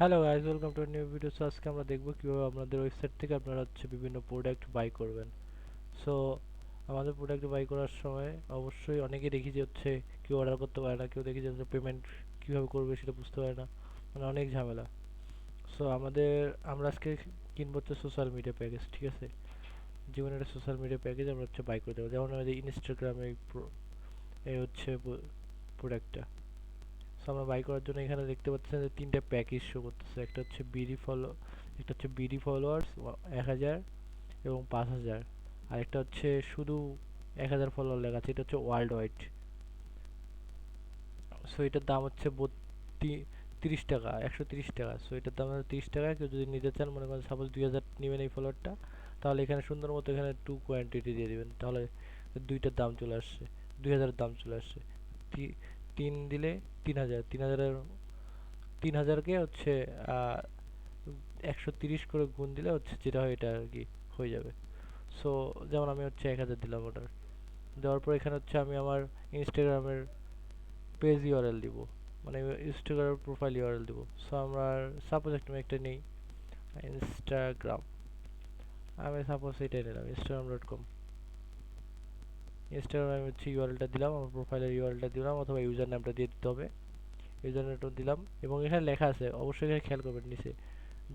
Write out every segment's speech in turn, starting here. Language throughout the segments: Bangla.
Hello guys, welcome to new video. So আজকে আমরা দেখব কিভাবে আপনাদের ওয়েবসাইট থেকে আপনারা বিভিন্ন প্রোডাক্ট বাই করবেন। সো আমাদের প্রোডাক্ট বাই করার সময় অবশ্যই অনেকেই দেখি যে কেউ অর্ডার করতে পারে না, কেউ দেখি যে পেমেন্ট কিভাবে করবে সেটা বুঝতে পারে না, মানে অনেক ঝামেলা। সো আমরা আজকে কিনবো সোশ্যাল মিডিয়া প্যাকেজ, ঠিক আছে? যেমন একটা সোশ্যাল মিডিয়া প্যাকেজ আমরা বাই করে দেবো, যেমন আমাদের ইনস্টাগ্রামে এই প্রোডাক্টটা। সো আমরা বাই করার জন্য এখানে দেখতে পাচ্ছেন যে তিনটা প্যাকেজ শো করতেছে। একটা হচ্ছে বিডি ফলোয়ার্স 1000 এবং 5000, আর একটা হচ্ছে শুধু 1000 ফলোয়ার লেখা আছে, এটা হচ্ছে ওয়ার্ল্ড ওয়াইড। সো এটার দাম হচ্ছে 30 টাকা, 130 টাকা। সো এটার দাম হচ্ছে 30 টাকা। কেউ যদি নিতে চান, মনে করেন সাপোজ 2000 নেবেন এই ফলোয়ারটা, তাহলে এখানে সুন্দর মতো এখানে টু কোয়ান্টিটি দিয়ে দিবেন, তাহলে দুইটার দাম চলে আসছে, 2000 দাম চলে আসছে। তিন দিলে 3000, 3000কে 130 করে গুণ দিলে যেটা হয় এটা আর কি হয়ে যাবে। সো যেমন আমি 1000 দিলাম অর্ডার দেওয়ার পর এখানে আমি আমার ইনস্টাগ্রামের পেজ ইউআরএল দিব, মানে ইনস্টাগ্রাম প্রোফাইল ইউআরএল দিব। সো আমরা সাপোজ একটা নেই, ইনস্টাগ্রাম, আমি সাপোজ এটাই নিলাম instagram.com। ইনস্টাগ্রামে আমি ইউআরএলটা দিলাম, আমার প্রোফাইলের ইউআরএলটা দিলাম, অথবা ইউজার নামটা দিয়ে দিতে হবে। ইউজার নামটা দিলাম এবং এখানে লেখা আছে, অবশ্যই এখানে খেয়াল করবেন নিচে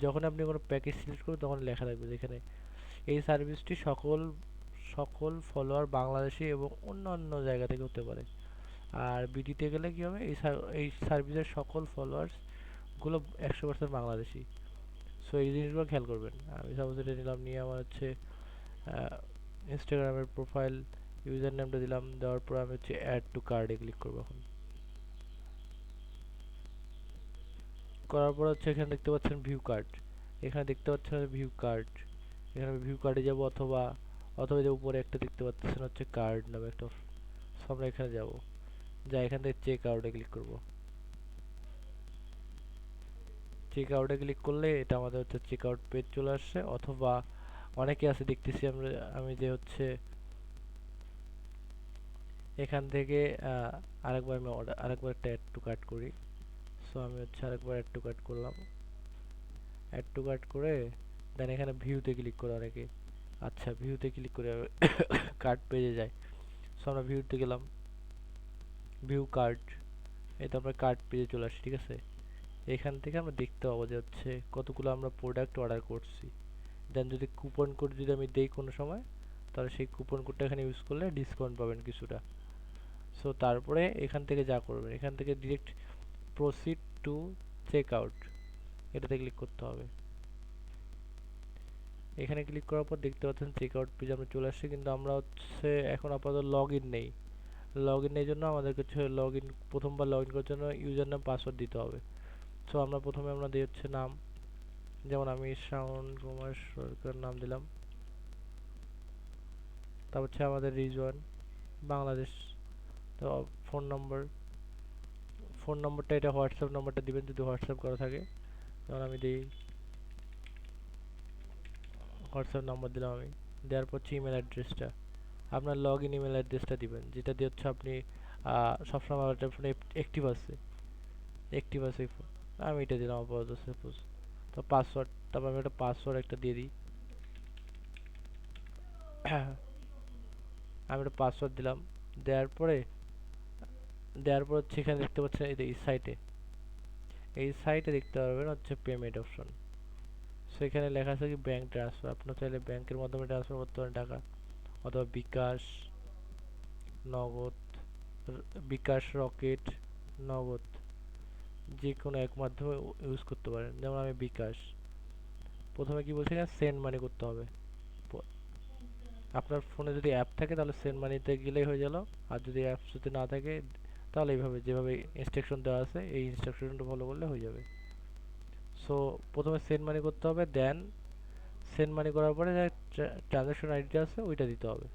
যখন আপনি কোনো প্যাকেজ সিলেক্ট করবেন তখন লেখা থাকবে যেখানে এই সার্ভিসটি সকল সকল ফলোয়ার বাংলাদেশি এবং অন্যান্য জায়গা থেকে হতে পারে। আর বিডিতে গেলে কি হবে, এই সার্ভিসের সকল ফলোয়ার্স গুলো 100% বাংলাদেশি। সো এই জিনিসগুলো খেয়াল করবেন। আমি সাপোজ এটা নিলাম, নিয়ে আমার ইনস্টাগ্রামের প্রোফাইল ইউজার নেমটা দিলাম, দেওয়ার পর আমি অ্যাড টু কার্ডে ক্লিক করবো। এখন করার পর এখানে দেখতে পাচ্ছেন ভিউ কার্ড, এখানে দেখতে পাচ্ছেন ভিউ কার্ড, এখানে ভিউ কার্ডে যাব, অথবা অথবা যে উপরে একটা দেখতে পাচ্ছেন কার্ড নামে একটা। সো আমরা এখানে যাব, যা এখান থেকে চেক আউটে ক্লিক করব। চেক আউটে ক্লিক করলে এটা আমাদের চেক আউট পেজ চলে আসছে। অথবা অনেকে আছে দেখতেছি আমরা, আমি যে এখান থেকে আরেকবার আমি আরেকবার একটা অ্যাড টু কার্ট করি। সো আমি আরেকবার অ্যাড টু কার্ট করলাম, অ্যাড টু কার্ট করে দেন এখানে ভিউতে ক্লিক করে অনেকে। আচ্ছা, ভিউতে ক্লিক করে কার্ট পেজে যায়। সো আমরা ভিউতে গেলাম, ভিউ কার্ট, এই তো আমরা কার্ট পেজে চলে আসি, ঠিক আছে? এখান থেকে আমরা দেখতে পাবো যে কতগুলো আমরা প্রোডাক্ট অর্ডার করছি। দেন যদি কুপন কোড যদি আমি দেই কোনো সময়, তাহলে সেই কুপন কোডটা এখানে ইউজ করলে ডিসকাউন্ট পাবেন কিছুটা। সো তারপরে এখান থেকে যা করবেন, এখান থেকে direct proceed to check out, এটাতে ক্লিক করতে হবে। এখানে ক্লিক করার পর দেখতে পাচ্ছেন চেক আউট পেজ আমরা চলে আসছে, কিন্তু আমরা এখন আপাতত লগ ইন নেই। লগ ইন এই জন্য আমাদেরকে লগ ইন, প্রথমবার লগ ইন করার জন্য ইউজার নাম পাসওয়ার্ড দিতে হবে। সো আমরা প্রথমে আমরা দিই নাম, যেমন আমি শ্রাবণ কুমার সরকার নাম দিলাম। তারপর আমাদের রিজন বাংলাদেশ। তো ফোন নম্বর, ফোন নম্বরটা এটা হোয়াটসঅ্যাপ নম্বরটা দিবেন যদি হোয়াটসঅ্যাপ করা থাকে। যেমন আমি দিই হোয়াটসঅ্যাপ নাম্বার দিলাম আমি। দেওয়ার পর ইমেল অ্যাড্রেসটা, আপনার লগ ইন ইমেল অ্যাড্রেসটা দিবেন, যেটা দিয়ে আপনি সবসময় আপনার ফোনে অ্যাক্টিভ আছে ফোন। আমি এটা দিলাম আপাতত সাপোজ। তো পাসওয়ার্ড, তারপর আমি একটা পাসওয়ার্ড একটা দিয়ে দিই। আমি একটা পাসওয়ার্ড দিলাম। দেওয়ার পরে এখানে দেখতে পাচ্ছেন এই সাইটে দেখতে পারবেন পেমেন্ট অপশন। সেখানে লেখা আছে কি ব্যাংক ট্রান্সফার, আপনার চাইলে ব্যাংকের মাধ্যমে ট্রান্সফার করতে পারেন টাকা, অথবা বিকাশ, নগদ, বিকাশ, রকেট, নগদ, যে কোনো এক মাধ্যমে ইউজ করতে পারেন। যেমন আমি বিকাশ, প্রথমে কি বলছি না, সেন্ড মানি করতে হবে। আপনার ফোনে যদি অ্যাপ থাকে তাহলে সেন্ড মানিতে গেলেই হয়ে গেল। আর যদি অ্যাপ যদি না থাকে তাহলে এইভাবে যেভাবে ইনস্ট্রাকশন দেওয়া আছে এই ইনস্ট্রাকশনটা ফলো করলে হয়ে যাবে। সো প্রথমে সেন্ড মানি করতে হবে, দেন সেন্ড মানি করার পরে যে ট্রানজাকশন আইডিটা আছে ওইটা দিতে হবে।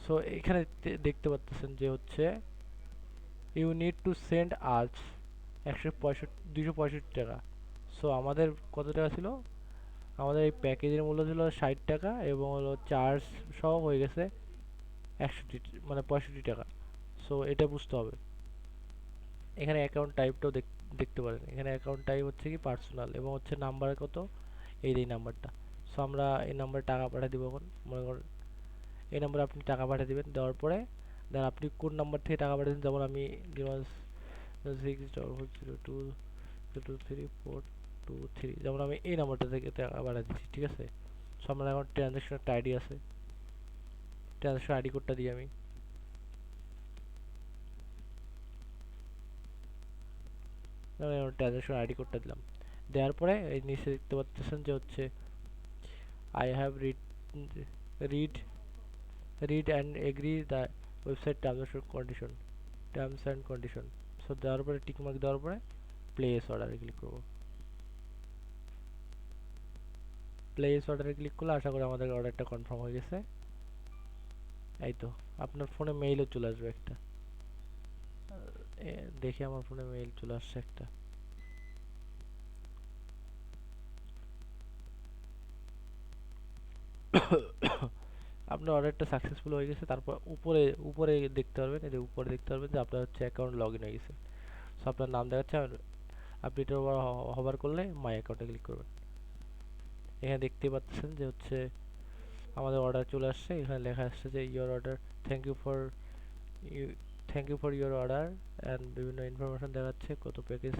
সো এখানে দেখতে পাচ্ছেন যে ইউ নিড টু সেন্ড আজ 265 টাকা। সো আমাদের কত টাকা ছিল, আমাদের এই প্যাকেজের মূল্য ছিল 60 টাকা, এবং হলো চার্জ সহ হয়ে গেছে 61, মানে 65 টাকা। সো এটা বুঝতে হবে। এখানে অ্যাকাউন্ট টাইপটাও দেখতে পারেন। এখানে অ্যাকাউন্ট টাইপ হচ্ছে কি পার্সোনাল এবং হচ্ছে নাম্বার কত, এই নাম্বারটা। সো আমরা এই নাম্বারে টাকা পাঠিয়ে দিব। এখন মনে করেন এই নাম্বারে আপনি টাকা পাঠিয়ে দিবেন, দেওয়ার পরে দেন আপনি কোন নাম্বার থেকে টাকা পাঠিয়েছেন, যেমন আমি 6000223 যেমন আমি এই নাম্বারটা থেকে টাকা পাঠিয়ে দিচ্ছি, ঠিক আছে। সো আমার এখন ট্রানজ্যাকশন একটা আইডি আছে, ট্রানজ্যাকশন আইডি কোডটা দিই আমি। ট্রানজ্যাকশন আইডি কোডটা দিলাম, দেওয়ার পরে এই নিচে দেখতে পাচ্ছেন যে হচ্ছে I have read read and agree the website terms and condition. So দেওয়ার পরে টিক মার্ক দেওয়ার পরে প্লেস অর্ডারে ক্লিক করবো। প্লেস অর্ডারে ক্লিক করলে আশা করি আমাদের অর্ডারটা কনফার্ম হয়ে গেছে। এই তো আপনার ফোনে মেইলও চলে আসবে একটা, দেখি আমার ফোনে মেইল চলে আসছে একটা। আপনার অর্ডারটা সাকসেসফুল হয়ে গেছে। তারপর উপরে উপরে দেখতে পারবেন, এই যে উপরে দেখতে পারবেন যে আপনার হচ্ছে অ্যাকাউন্ট লগ ইন হয়ে গেছে। সো আপনার নাম দেখাচ্ছে, আপনি এটার উপর হবার করলে মাই অ্যাকাউন্টে ক্লিক করবেন। এখানে দেখতে পাচ্ছেন যে হচ্ছে আমাদের অর্ডার চলে আসছে। এখানে লেখা আসছে যে your order, thank you for you thank you for your order and বিভিন্ন ইনফরমেশন দেখাচ্ছে কত প্যাকেজ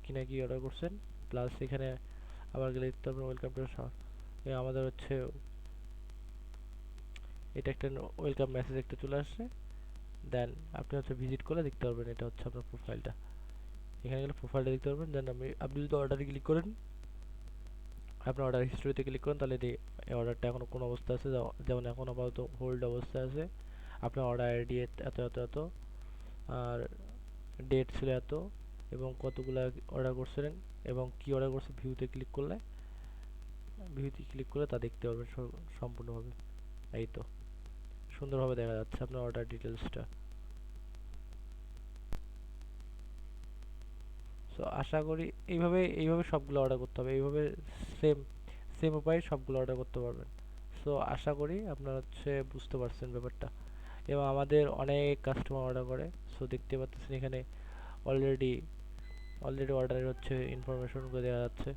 কিনা কি অর্ডার করছেন। প্লাস এখানে আবার গেলে দেখতে পাবেন ওয়েলকাম টু আমাদের হচ্ছে এটা একটা ওয়েলকাম মেসেজ একটা চলে আসছে। দেন আপনি হচ্ছে ভিজিট করলে দেখতে পারবেন এটা হচ্ছে আপনার প্রোফাইলটা। এখানে গেলে প্রোফাইলটা দেখতে পারবেন। দেন আপনি যদি অর্ডারে ক্লিক করেন, আপনার অর্ডার হিস্ট্রিতে ক্লিক করেন, তাহলে এই অর্ডারটা এখন কোন অবস্থা আছে, যেমন এখন আপাতত হোল্ড অবস্থায় আছে। আপনার অর্ডার আইডি এত এত এত, আর ডেট ছিল এত, এবং কতগুলা অর্ডার করছিলেন এবং কি অর্ডার করছে, ভিউতে ক্লিক করলে তা দেখতে পারবেন সম্পূর্ণভাবে। এই তো সুন্দরভাবে দেখা যাচ্ছে আপনার অর্ডার ডিটেলসটা। সো আশা করি এইভাবে সবগুলো অর্ডার করতে হবে, এইভাবে সেম সেম উপায়ে সবগুলো অর্ডার করতে পারবেন। সো আশা করি আপনারা হচ্ছে বুঝতে পারছেন ব্যাপারটা। এবং আমাদের অনেক কাস্টমার অর্ডার করে। সো দেখতে পাচ্ছেন এখানে অলরেডি অলরেডি অর্ডারের হচ্ছে ইনফরমেশনগুলো দেওয়া যাচ্ছে।